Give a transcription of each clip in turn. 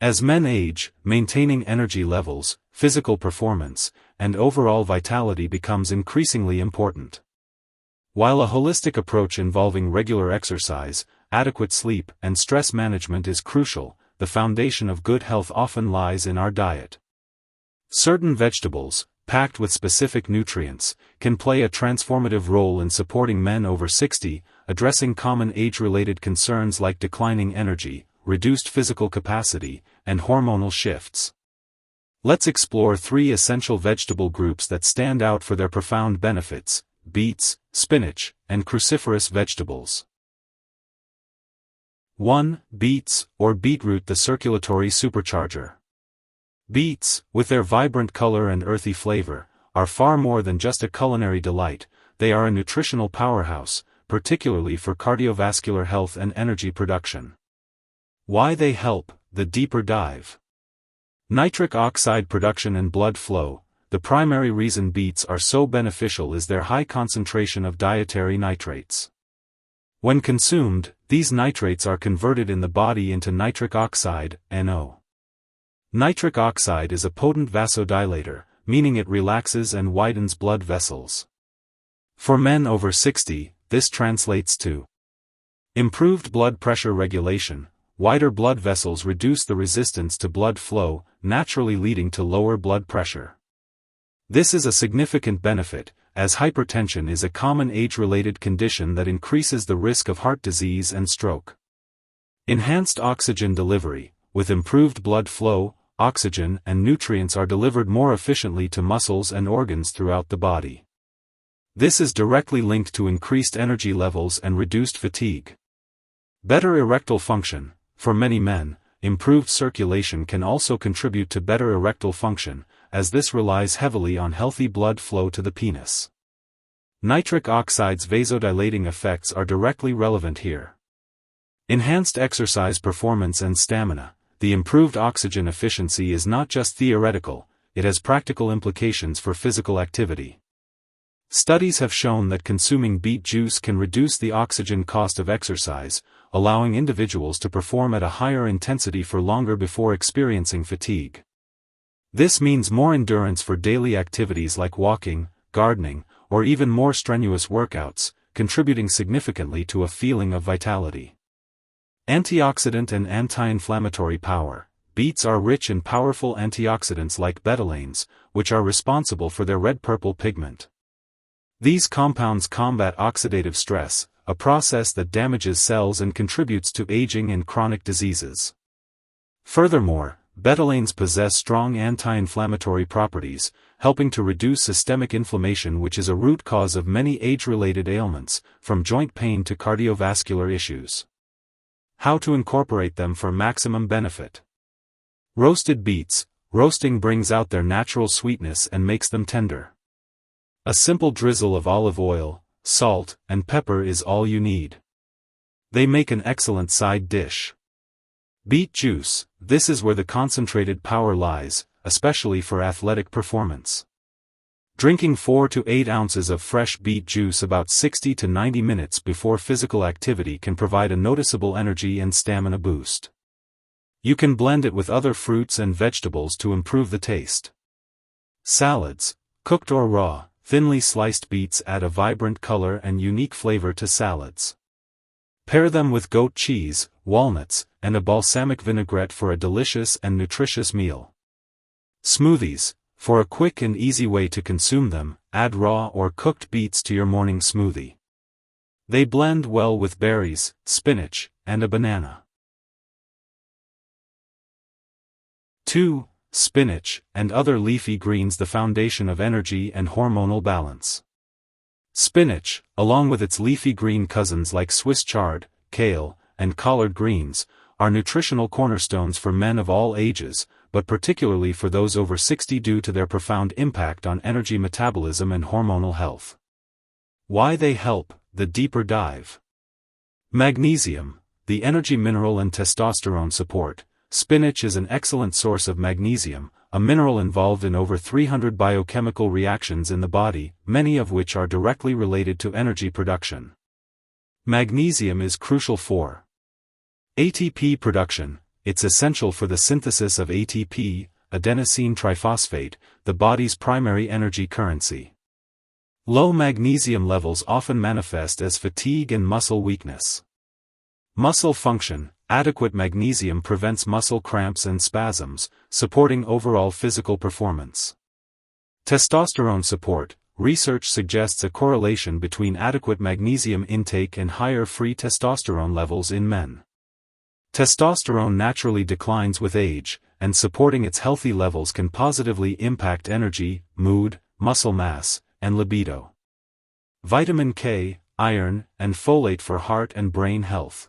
As men age, maintaining energy levels, physical performance, and overall vitality becomes increasingly important. While a holistic approach involving regular exercise, adequate sleep, and stress management is crucial, the foundation of good health often lies in our diet. Certain vegetables, packed with specific nutrients, can play a transformative role in supporting men over 60, addressing common age-related concerns like declining energy, reduced physical capacity, and hormonal shifts. Let's explore 3 essential vegetable groups that stand out for their profound benefits: beets, spinach, and cruciferous vegetables. 1. Beets, or beetroot, the circulatory supercharger. Beets, with their vibrant color and earthy flavor, are far more than just a culinary delight. They are a nutritional powerhouse, particularly for cardiovascular health and energy production. Why they help: the deeper dive. Nitric oxide production and blood flow. The primary reason beets are so beneficial is their high concentration of dietary nitrates. When consumed, these nitrates are converted in the body into nitric oxide, NO. Nitric oxide is a potent vasodilator, meaning it relaxes and widens blood vessels. For men over 60, this translates to improved blood pressure regulation. Wider blood vessels reduce the resistance to blood flow, naturally leading to lower blood pressure. This is a significant benefit, as hypertension is a common age-related condition that increases the risk of heart disease and stroke. Enhanced oxygen delivery. With improved blood flow, oxygen and nutrients are delivered more efficiently to muscles and organs throughout the body. This is directly linked to increased energy levels and reduced fatigue. Better erectile function. For many men, improved circulation can also contribute to better erectile function, as this relies heavily on healthy blood flow to the penis. Nitric oxide's vasodilating effects are directly relevant here. Enhanced exercise performance and stamina. The improved oxygen efficiency is not just theoretical, it has practical implications for physical activity. Studies have shown that consuming beet juice can reduce the oxygen cost of exercise, allowing individuals to perform at a higher intensity for longer before experiencing fatigue. This means more endurance for daily activities like walking, gardening, or even more strenuous workouts, contributing significantly to a feeling of vitality. Antioxidant and anti-inflammatory power. Beets are rich in powerful antioxidants like betalains, which are responsible for their red-purple pigment. These compounds combat oxidative stress, a process that damages cells and contributes to aging and chronic diseases. Furthermore, betalains possess strong anti-inflammatory properties, helping to reduce systemic inflammation, which is a root cause of many age-related ailments, from joint pain to cardiovascular issues. How to incorporate them for maximum benefit. Roasted beets. Roasting brings out their natural sweetness and makes them tender. A simple drizzle of olive oil, salt, and pepper is all you need. They make an excellent side dish. Beet juice. This is where the concentrated power lies, especially for athletic performance. Drinking 4 to 8 ounces of fresh beet juice about 60 to 90 minutes before physical activity can provide a noticeable energy and stamina boost. You can blend it with other fruits and vegetables to improve the taste. Salads. Cooked or raw, thinly sliced beets add a vibrant color and unique flavor to salads. Pair them with goat cheese, walnuts, and a balsamic vinaigrette for a delicious and nutritious meal. Smoothies. For a quick and easy way to consume them, add raw or cooked beets to your morning smoothie. They blend well with berries, spinach, and a banana. 2. Spinach and other leafy greens, the foundation of energy and hormonal balance. Spinach, along with its leafy green cousins like Swiss chard, kale, and collard greens, are nutritional cornerstones for men of all ages, but particularly for those over 60 due to their profound impact on energy metabolism and hormonal health. Why they help: the deeper dive. Magnesium, the energy mineral and testosterone support. Spinach is an excellent source of magnesium, a mineral involved in over 300 biochemical reactions in the body, many of which are directly related to energy production. Magnesium is crucial for ATP production. it's essential for the synthesis of ATP, adenosine triphosphate, the body's primary energy currency. Low magnesium levels often manifest as fatigue and muscle weakness. Muscle function: adequate magnesium prevents muscle cramps and spasms, supporting overall physical performance. Testosterone support: research suggests a correlation between adequate magnesium intake and higher free testosterone levels in men. Testosterone naturally declines with age, and supporting its healthy levels can positively impact energy, mood, muscle mass, and libido. Vitamin K, iron, and folate for heart and brain health.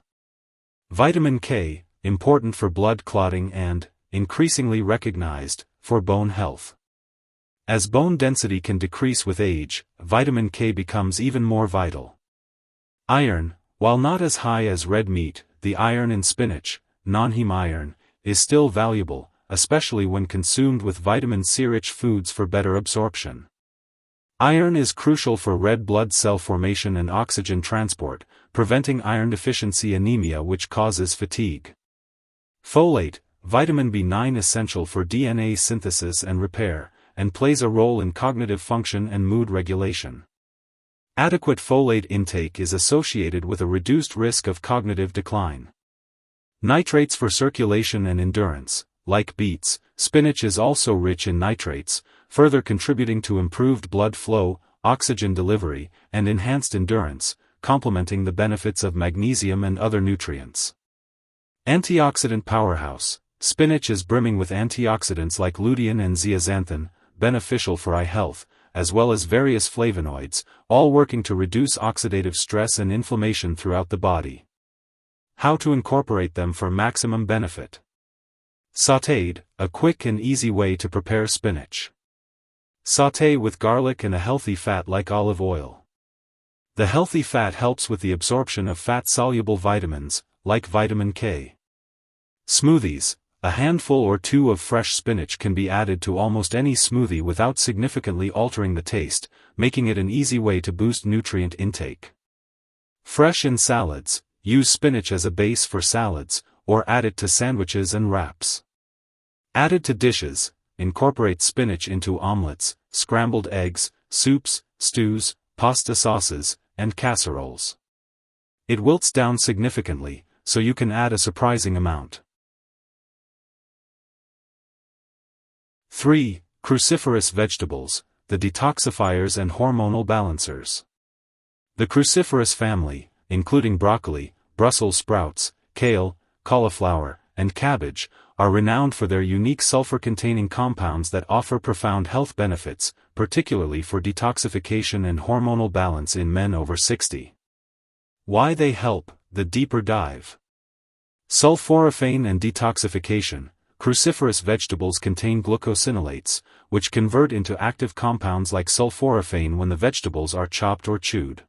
Vitamin K, important for blood clotting and, increasingly recognized, for bone health. As bone density can decrease with age, vitamin K becomes even more vital. Iron, while not as high as red meat, the iron in spinach, non-heme iron, is still valuable, especially when consumed with vitamin C-rich foods for better absorption. Iron is crucial for red blood cell formation and oxygen transport, preventing iron deficiency anemia which causes fatigue. Folate, vitamin B9 essential for DNA synthesis and repair, and plays a role in cognitive function and mood regulation. Adequate folate intake is associated with a reduced risk of cognitive decline. Nitrates for circulation and endurance: like beets, spinach is also rich in nitrates, further contributing to improved blood flow, oxygen delivery, and enhanced endurance, complementing the benefits of magnesium and other nutrients. Antioxidant powerhouse: spinach is brimming with antioxidants like lutein and zeaxanthin, beneficial for eye health, as well as various flavonoids, all working to reduce oxidative stress and inflammation throughout the body. How to incorporate them for maximum benefit. Sautéed, a quick and easy way to prepare spinach. Sauté with garlic and a healthy fat like olive oil. The healthy fat helps with the absorption of fat-soluble vitamins, like vitamin K. Smoothies: a handful or two of fresh spinach can be added to almost any smoothie without significantly altering the taste, making it an easy way to boost nutrient intake. Fresh in salads: use spinach as a base for salads, or add it to sandwiches and wraps. Added to dishes: incorporate spinach into omelets, scrambled eggs, soups, stews, pasta sauces, and casseroles. It wilts down significantly, so you can add a surprising amount. 3. Cruciferous vegetables, the detoxifiers and hormonal balancers. The cruciferous family, including broccoli, Brussels sprouts, kale, cauliflower, and cabbage, are renowned for their unique sulfur-containing compounds that offer profound health benefits, particularly for detoxification and hormonal balance in men over 60. Why they help: the deeper dive. Sulforaphane and detoxification. Cruciferous vegetables contain glucosinolates, which convert into active compounds like sulforaphane when the vegetables are chopped or chewed.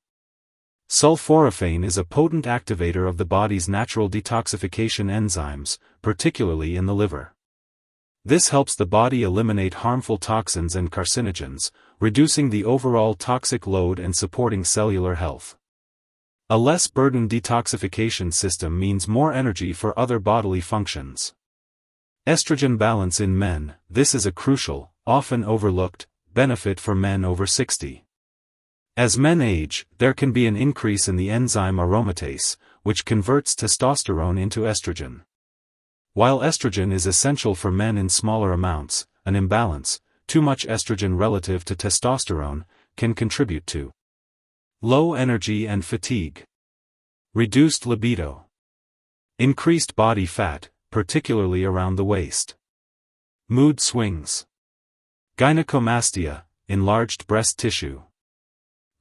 Sulforaphane is a potent activator of the body's natural detoxification enzymes, particularly in the liver. This helps the body eliminate harmful toxins and carcinogens, reducing the overall toxic load and supporting cellular health. A less burdened detoxification system means more energy for other bodily functions. Estrogen balance in men. This is a crucial, often overlooked, benefit for men over 60. As men age, there can be an increase in the enzyme aromatase, which converts testosterone into estrogen. While estrogen is essential for men in smaller amounts, an imbalance, too much estrogen relative to testosterone, can contribute to low energy and fatigue, reduced libido, increased body fat, particularly around the waist, mood swings, gynecomastia, enlarged breast tissue.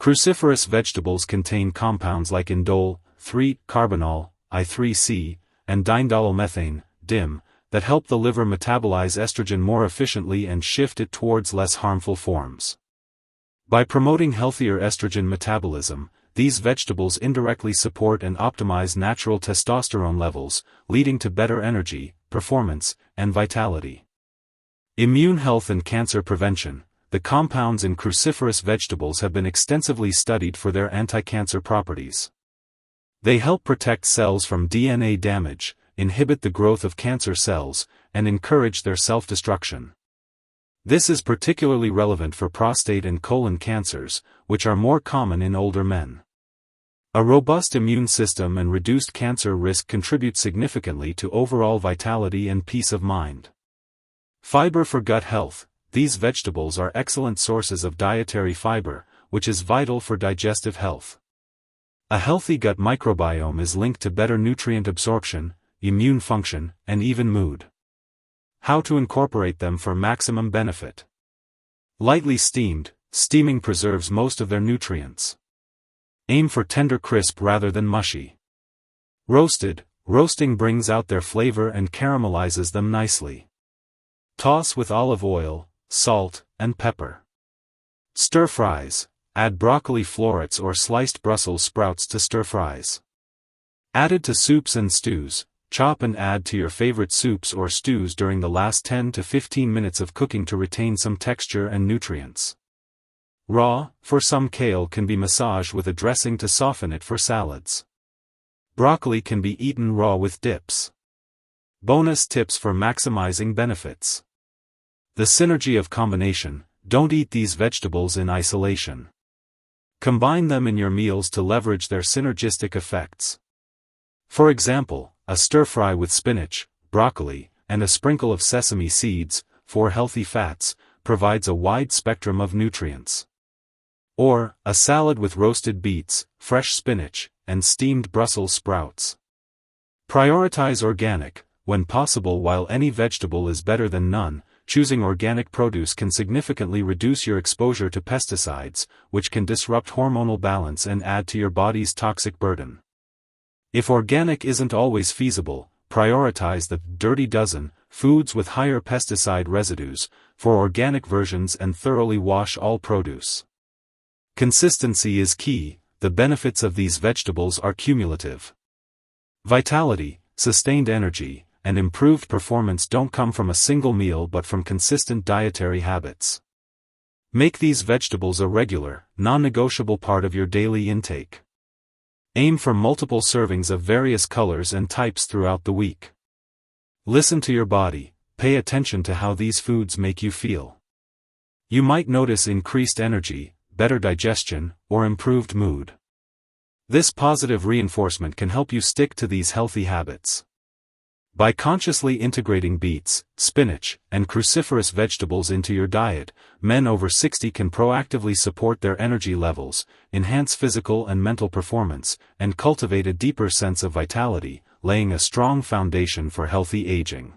Cruciferous vegetables contain compounds like indole, 3-carbinol, I3C, and diindolylmethane, DIM, that help the liver metabolize estrogen more efficiently and shift it towards less harmful forms. By promoting healthier estrogen metabolism, these vegetables indirectly support and optimize natural testosterone levels, leading to better energy, performance, and vitality. Immune health and cancer prevention. The compounds in cruciferous vegetables have been extensively studied for their anti-cancer properties. They help protect cells from DNA damage, inhibit the growth of cancer cells, and encourage their self-destruction. This is particularly relevant for prostate and colon cancers, which are more common in older men. A robust immune system and reduced cancer risk contribute significantly to overall vitality and peace of mind. Fiber for gut health. These vegetables are excellent sources of dietary fiber, which is vital for digestive health. A healthy gut microbiome is linked to better nutrient absorption, immune function, and even mood. How to incorporate them for maximum benefit. Lightly steamed. Steaming preserves most of their nutrients. Aim for tender crisp rather than mushy. Roasted. Roasting brings out their flavor and caramelizes them nicely. Toss with olive oil, salt, and pepper. Stir fries. Add broccoli florets or sliced Brussels sprouts to stir fries. Added to soups and stews. Chop and add to your favorite soups or stews during the last 10 to 15 minutes of cooking to retain some texture and nutrients. Raw. For some, kale can be massaged with a dressing to soften it for salads. Broccoli can be eaten raw with dips. Bonus tips for maximizing benefits. The synergy of combination. Don't eat these vegetables in isolation. Combine them in your meals to leverage their synergistic effects. For example, a stir-fry with spinach, broccoli, and a sprinkle of sesame seeds, 4 healthy fats, provides a wide spectrum of nutrients. Or, a salad with roasted beets, fresh spinach, and steamed Brussels sprouts. Prioritize organic. When possible, while any vegetable is better than none, choosing organic produce can significantly reduce your exposure to pesticides, which can disrupt hormonal balance and add to your body's toxic burden. If organic isn't always feasible, prioritize the dirty dozen, foods with higher pesticide residues, for organic versions, and thoroughly wash all produce. Consistency is key. The benefits of these vegetables are cumulative. Vitality, sustained energy, and improved performance don't come from a single meal but from consistent dietary habits. Make these vegetables a regular, non-negotiable part of your daily intake. Aim for multiple servings of various colors and types throughout the week. Listen to your body. Pay attention to how these foods make you feel. You might notice increased energy, better digestion, or improved mood. This positive reinforcement can help you stick to these healthy habits. By consciously integrating beets, spinach, and cruciferous vegetables into your diet, men over 60 can proactively support their energy levels, enhance physical and mental performance, and cultivate a deeper sense of vitality, laying a strong foundation for healthy aging.